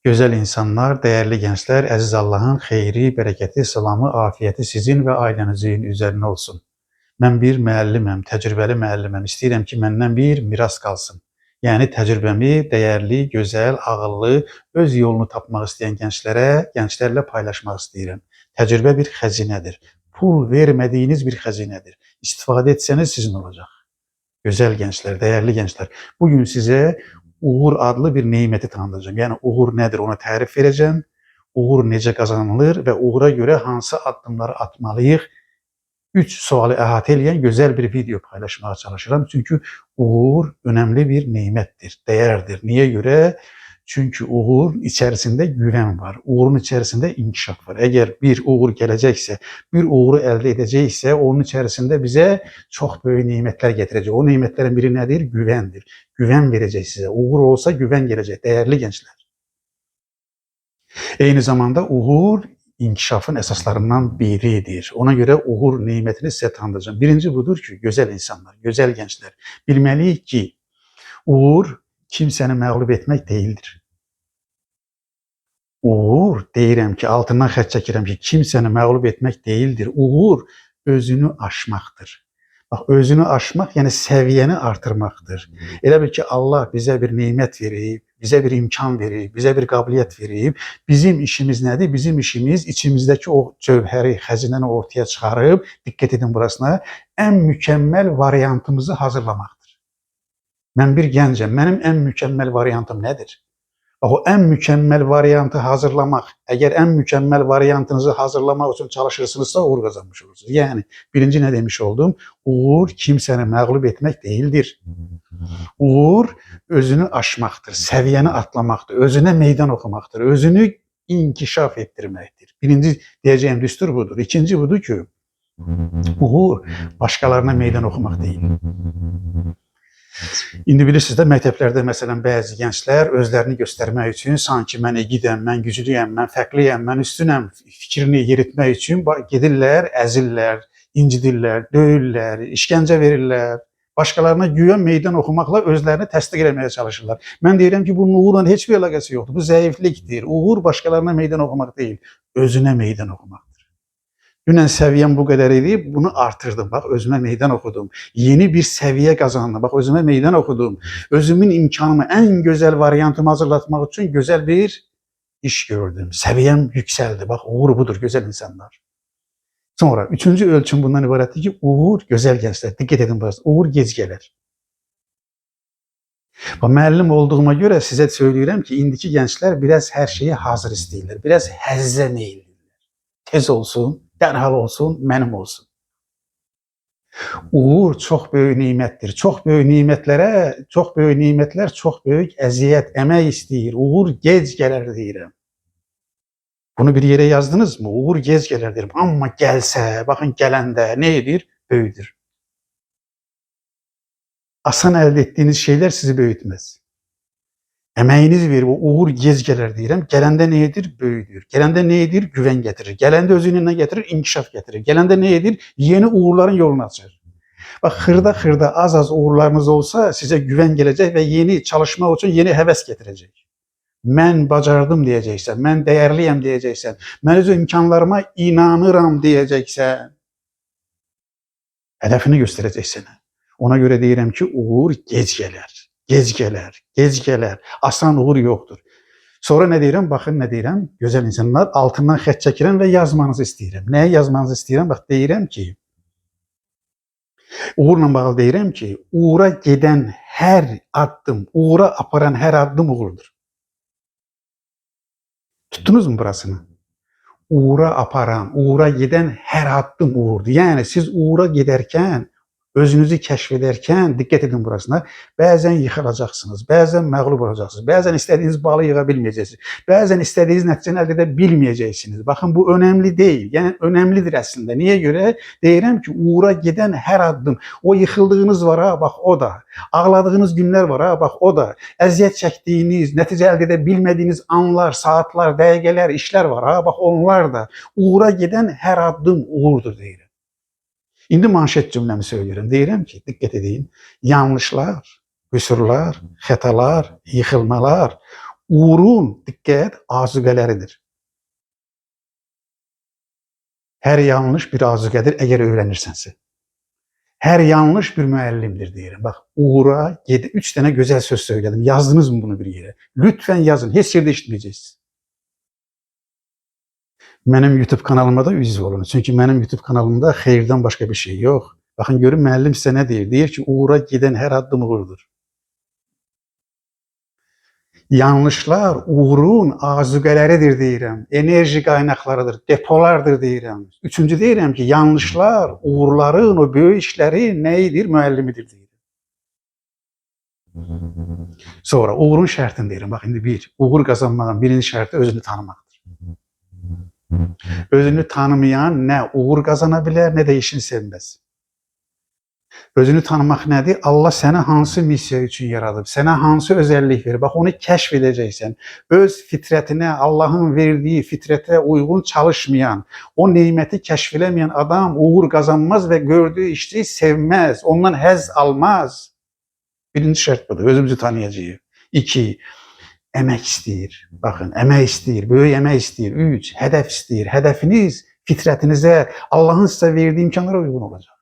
Gözəl insanlar, dəyərli gənclər, əziz Allahın xeyri, bərəkəti, salamı, afiyəti sizin və ailənizin üzərinə olsun. Mən bir müəlliməm, təcrübəli müəlliməm. İstəyirəm ki, məndən bir miras qalsın. Yəni təcrübəmi dəyərli, gözəl, ağıllı, öz yolunu tapmaq istəyən gənclərlə paylaşmaq istəyirəm. Təcrübə bir xəzinədir. Pul vermədiyiniz bir xəzinədir. İstifadə etsəniz sizin olacaq. Gözəl gənclər, dəyərli gənclər. Bugün sizə uğur adlı bir neməti tanıdacağım. Yəni uğur nədir ona tərif verəcəm. Uğur necə qazanılır və uğura görə hansı addımları atmalıyıq? 3 sualı əhatə edən gözəl bir video paylaşmağa çalışıram. Çünki uğur önəmli bir nemətdir, dəyərdir. Niyə görə? Çünki uğur içərisində güvən var. Uğurun içərisində inkişaf var. Əgər bir uğur gələcəksə, bir uğuru əldə edəcəksə, onun içərisində bizə çox böyük nemətlər gətirəcək. O nemətlərin biri nədir? Güvəndir. Güvən verəcək sizə. Uğur olsa güvən gələcək. Dəyərli gənclər. Eyni zamanda uğur inkişafın əsaslarından biridir. Ona görə uğur nemətini sizə tanıdacağım. Birinci budur ki, gözəl insanlar, gözəl gənclər. Bilməliyik ki, uğur kimsəni məğlub etmək deyildir. Uğur, deyirəm ki, altından xətt çəkirəm ki, kimsəni məğlub etmək deyildir. Uğur özünü aşmaqdır. Bax, özünü aşmaq, yəni səviyyəni artırmaqdır. Elə bil ki, Allah bizə bir nemət verib, bizə bir imkan verib, bizə bir qabiliyyət verib. Bizim işimiz nədir? Bizim işimiz içimizdəki o cövhəri, xəzinəni ortaya çıxarıb, diqqət edin burasına, ən mükəmməl variantımızı hazırlamaqdır. Mən bir gəncəm, mənim ən mükəmməl variantım nədir? Bax, o ən mükəmməl variantı hazırlamaq, əgər ən mükəmməl variantınızı hazırlamaq üçün çalışırsınızsa, uğur qazanmış olursunuz. Yəni, birinci nə demiş oldum? Uğur kimsəni məğlub etmək deyildir. Uğur özünü aşmaqdır, səviyyəni atlamaqdır, özünə meydan oxumaqdır, özünü inkişaf etdirməkdir. Birinci deyəcəyim düstur budur. İkinci budur ki, uğur başqalarına meydan oxumaq deyil. İndi bilirsiniz də, məktəblərdə məsələn bəzi gənclər özlərini göstərmək üçün sanki mən igidəm, mən güclüyəm, mən fərqliyəm, mən üstünəm fikrini yeritmək üçün gedirlər, əzirlər, incidirlər, döyürlər, işgəncə verirlər. Başqalarına güya meydan oxumaqla özlərini təsdiq etməyə çalışırlar. Mən deyirəm ki, bunun uğurla heç bir əlaqəsi yoxdur. Bu zəiflikdir. Uğur başqalarına meydan oxumaq deyil, özünə meydan oxumaqdır. Dünən səviyyəm bu qədər idi, bunu artırdım. Bax, özümə meydan oxudum. Yeni bir səviyyə qazandım. Bax, özümə meydan oxudum. Özümün imkanımı, ən gözəl variantımı hazırlatmaq üçün gözəl bir iş gördüm. Səviyyəm yüksəldi. Bax, uğur budur, gözəl insanlar. Sonra, üçüncü ölçüm bundan ibarətdir ki, uğur, gözəl gənclər, diqqət edin burası, uğur gec gələr. Bax, müəllim olduğuma görə sizə söyləyirəm ki, indiki gənclər biraz hər şeyi hazır istəyirlər, biraz həzzə meyildirlər. Tez olsun, dərhal olsun, mənim olsun. Uğur çox böyük nimətdir. Çox böyük nimətlər çox böyük əziyyət, əmək istəyir. Uğur gec gələr deyirəm. Bunu bir yerə yazdınız mı? Uğur gec gələr deyirəm. Amma gəlsə, baxın gələndə nə edir? Böyüdür. Asan əldə etdiyiniz şeylər sizi böyütməz. Əməyiniz verir, o uğur gec gələr deyirəm. Gələndə nə edir? Böyüdür. Gələndə nə edir? Güvən gətirir. Gələndə özünü nə gətirir? İnkişaf gətirir. Gələndə nə edir? Yeni uğurların yolunu açır. Bax, xırda-xırda, az-az uğurlarınız olsa sizə güvən gələcək və yeni çalışmaq üçün yeni həvəs gətirəcək. Mən bacardım deyəcəksən, mən dəyərliyəm deyəcəksən, mən öz imkanlarıma inanıram deyəcəksən. Hədəfini göstərəcəksən. Ona görə deyirəm ki, uğur gec gələr. Gec gələr, gec gələr. Asan uğur yoxdur. Sonra nə deyirəm? Baxın nə deyirəm? Gözəl insanlar, altından xətt çəkirəm və yazmanızı istəyirəm. Nəyə yazmanızı istəyirəm? Bax, deyirəm ki, uğurla bağlı deyirəm ki, uğura gedən hər addım, uğura aparan hər addım uğurdur. Tutdunuz mu burasını? Uğura aparan, uğura gedən hər addım uğurdur. Yəni, siz uğura gedərkən, özünüzü kəşf edərkən, diqqət edin burasına, bəzən yıxılacaqsınız, bəzən məğlub olacaqsınız, bəzən istədiyiniz balı yığa bilməyəcəksiniz, bəzən istədiyiniz nəticəni əldə edə bilməyəcəksiniz. Baxın, bu önəmli deyil, yəni önəmlidir əslində. Niyə görə? Deyirəm ki, uğura gedən hər addım, o yıxıldığınız var, ha, bax o da, ağladığınız günlər var, ha, bax o da, əziyyət çəkdiyiniz, nəticə əldə edə bilmədiyiniz anlar, saatlar, dəqiqələr, işlər var, ha, bax onlar da, uğura gedən hər addım uğurdur deyirəm. İndi manşet cümləmi söyləyirəm. Deyirəm ki, diqqət edin, yanlışlar, qüsurlar, xətalar, yıxılmalar Uğurun, diqqət, azuqələridir. Hər yanlış bir azuqədir əgər öyrənirsənsə. Hər yanlış bir müəllimdir deyirəm. Bax, uğura 3 dənə gözəl söz söylədim. Yazdınızmı bunu bir yerə? Lütfən yazın. Heç yerdə eşitməyəcəksiniz. Mənim YouTube kanalıma da üzv olun. Çünki mənim YouTube kanalımda xeyirdən başqa bir şey yox. Baxın görün müəllim sizə nə deyir? Deyir ki, uğura gedən hər addım uğurdur. Yanlışlar uğurun azuqələridir deyirəm. Enerji qaynaqlarıdır, depolardır deyirəm. Üçüncü deyirəm ki, yanlışlar uğurların, o böyük işlərin nəyidir? Müəllimidir deyirəm. Sonra uğurun şərtini deyirəm. Bax indi uğur qazanmağın birinci şərti özünü tanımaqdır. Özünü tanımayan nə uğur qazana bilər, nə də işini sevməz. Özünü tanımaq nədir? Allah səni hansı missiya üçün yaradıb, sənə hansı özəllik verir? Bax, onu kəşf edəcəksən. Öz fitrətinə, Allahın verdiyi fitrətə uyğun çalışmayan, o neyməti kəşf eləməyən adam uğur qazanmaz və gördüyü işi sevməz, ondan həzz almaz. Birinci şərt budur, özümüzü tanıyacağıq. 2. Əmək istəyir. Baxın, əmək istəyir, böyük əmək istəyir. 3. Hədəf istəyir. Hədəfiniz fitrətinizə, Allahın sizə verdiyi imkanlara uyğun olacaq.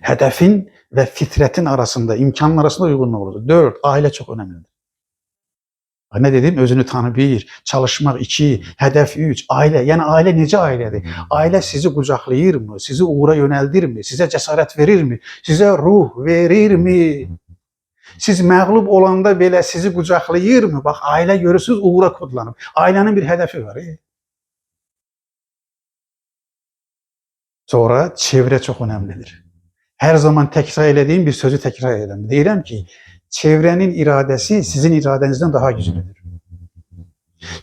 Hədəfin və fitrətin arasında, imkanın arasında uyğunluq olacaq. 4. Ailə çox önəmlidir. Nə dedim? Özünü tanı 1, çalışmaq 2, hədəf 3, ailə. Yəni ailə necə ailədir? Ailə sizi qucaqlayırmı? Sizi uğura yönəldirmi? Sizə cəsarət verirmi? Sizə ruh verirmi? Siz məğlub olanda belə sizi qucaqlayırmı? Bax, ailə görürsünüz uğura kodlanıb. Ailənin bir hədəfi var. Sonra çevrə çox önəmlidir. Hər zaman təkrar elədiyim bir sözü təkrar edirəm. Deyirəm ki, çevrənin iradəsi sizin iradənizdən daha güclüdür.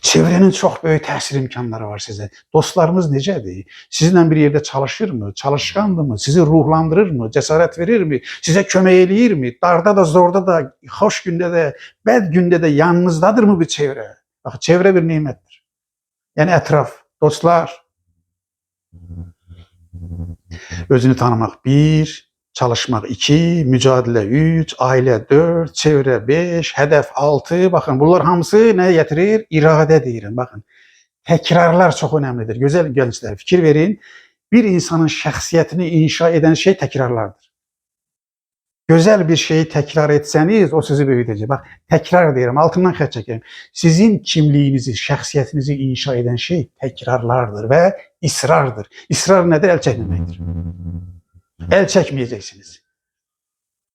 Çevrənin çox böyük təsir imkanları var sizə. Dostlarımız necədir? Sizinlə bir yerdə çalışırmı? Çalışqandırmı? Sizi ruhlandırırmı? Cəsarət verirmi? Sizə kömək eləyirmi? Darda da, zorda da, xoş gündə də, bəd gündə də yanınızdadırmı bu çevrə? Bax, çevrə bir nemətdir. Yəni ətraf, dostlar. Özünü tanımaq 1, çalışmaq 2, mücadilə 3, ailə 4, çevrə 5, hədəf 6. Baxın, bunlar hamısı nəyə gətirir? İradə deyirəm. Baxın, təkrarlar çox önəmlidir. Gözəl gənclər, fikir verin. Bir insanın şəxsiyyətini inşa edən şey təkrarlardır. Gözəl bir şeyi təkrar etsəniz, o sizi böyüdəcək. Bax, təkrar deyirəm, altından xətt çəkirəm. Sizin kimliyinizi, şəxsiyyətinizi inşa edən şey təkrarlardır və isrardır. İsrar nədir? Əl çəkməməkdir. Əl çəkməyəcəksiniz.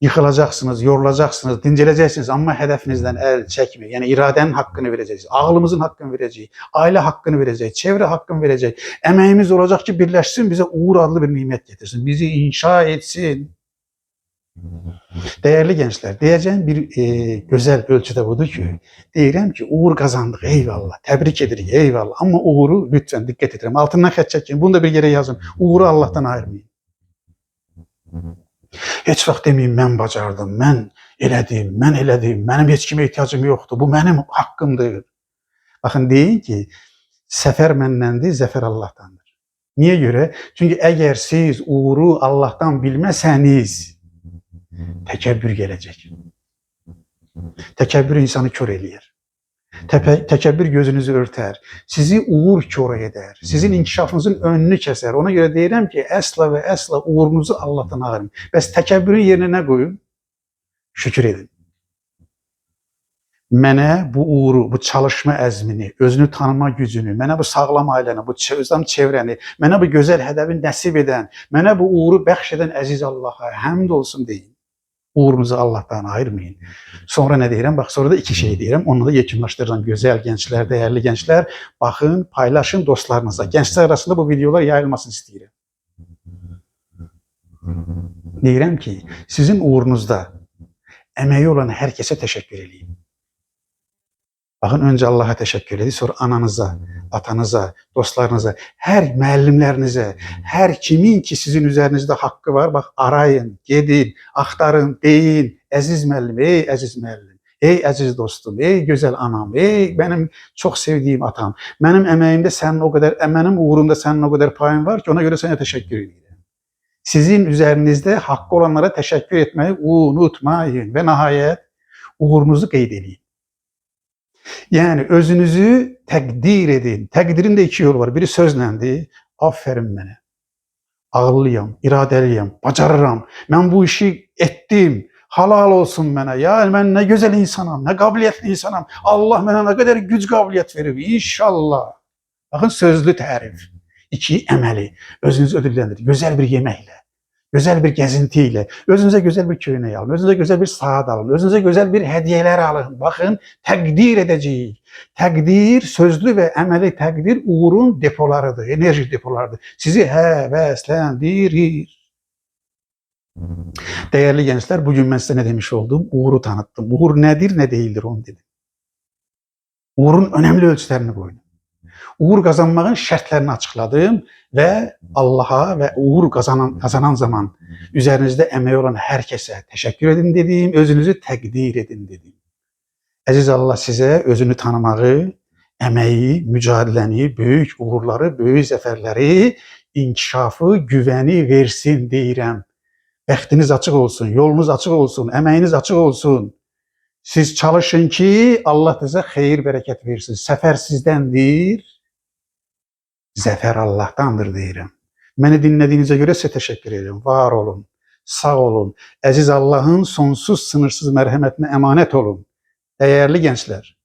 Yıxılacaqsınız, yorulacaqsınız, dincələcəksiniz, amma hədəfinizdən əl çəkmir. Yəni iradənin haqqını verəcəksiniz, ağlımızın haqqını verəcəyik, ailə haqqını verəcək, çevrə haqqını verəcək. Əməyimiz olacaq ki, birləşsin, bizə uğur adlı bir nimət getirsin, bizi inşa etsin. Dəyərli gənclər, deyəcəyim bir gözəl ölçüdə budur ki, deyirəm ki, uğur qazandıq, eyvallah, təbrik edirik, eyvallah. Amma uğuru lütfən diqqət edirəm, altından xətt çəkin, bunu da bir yerə yazın, uğuru Allahdan ayırmayın. Heç vaxt deməyin, mən bacardım, mən elədim, mənim heç kimə ehtiyacım yoxdur, bu mənim haqqımdır. Baxın, deyin ki, səfər məndəndir, zəfər Allahdandır. Niyə görə? Çünki əgər siz uğuru Allahdan bilməsəniz, təkəbbür gələcək. Təkəbbür insanı kör eləyir. Təkəbbür gözünüzü örtər. Sizi uğur kör edər. Sizin inkişafınızın önünü kəsər. Ona görə deyirəm ki, əsla və əsla uğurunuzu Allahdan ayırın. Bəs təkəbbürün yerinə nə qoyun? Şükür edin. Mənə bu uğuru, bu çalışma əzmini, özünü tanıma gücünü, mənə bu sağlam ailəni, bu sağlam çevrəni, mənə bu gözəl hədəfi nəsib edən, mənə bu uğuru bəxş edən əziz Allaha həmd olsun deyin. Uğurunuzu Allahdan ayırmayın. Sonra nə deyirəm? Bax, sonra da 2 şey deyirəm. Onu da yekunlaşdırıram. Gözəl gənclər, dəyərli gənclər, baxın, paylaşın dostlarınızla. Gənclər arasında bu videolar yayılmasını istəyirəm. Deyirəm ki, sizin uğurunuzda əməyi olan hər kəsə təşəkkür edin. Baxın, öncə Allaha təşəkkür edin, sonra ananıza, atanıza, dostlarınıza, hər müəllimlərinizə, hər kimin ki sizin üzərinizdə haqqı var, bax, arayın, gedin, axtarın, deyin, əziz müəllim, ey əziz müəllim, ey əziz dostum, ey gözəl anam, ey mənim çox sevdiyim atam, mənim əməyimdə sənin o qədər, mənim uğurumda sənin o qədər payın var ki, ona görə sənə təşəkkür edirəm. Sizin üzərinizdə haqqı olanlara təşəkkür etməyi unutmayın və nəhayət uğurunuzu qeyd edin. Yani özünüzü təqdir edin. Təqdirin də iki yolu var. Biri sözləndir. Aferin mənə. Ağıllıyam, iradəliyəm, bacarıram. Mən bu işi etdim. Halal olsun mənə. Ya mən nə gözəl insanam, nə qabiliyyətli insanam. Allah mənə nə qədər güc qabiliyyət verib. İnşallah. Baxın sözlü tərif. İki, əməli. Özünüzü ödülləndirin. Gözəl bir yeməklə. Gözəl bir gəzinti ilə, özünüzə gözəl bir köynək alın, özünüzə gözəl bir saat alın, özünüzə gözəl bir hədiyyələr alın. Baxın, təqdir edəcəyik. Təqdir, sözlü və əməli təqdir uğurun depolarıdır, enerji depolarıdır. Sizi həvəsləndirir. Değerli gençler, bugün ben size ne demiş oldum? Uğuru tanıttım. Uğur nedir, ne değildir onu dedim. Uğurun önemli ölçülerini koydum. Uğur kazanmanın şərtlərini açıkladım ve Allah'a ve uğur kazanan zaman üzerinizde emeği olan herkese teşekkür edin dedim, özünüzü təqdir edin dedim. Əziz Allah size özünü tanımağı, emeği, mücadeləni, büyük uğurları, büyük zəfərləri, inkişafı, güvəni versin deyirəm. Bəxtiniz açıq olsun, yolunuz açıq olsun, emeğiniz açıq olsun. Siz çalışın ki Allah size xeyir, bərəkət versin. Səfər sizdəndir, zəfər Allah'tandır deyirəm. Məni dinlediğinize göre size teşekkür ederim. Var olun, sağ olun. Əziz Allah'ın sonsuz, sınırsız mərhəmətinə emanet olun. Değerli gençler,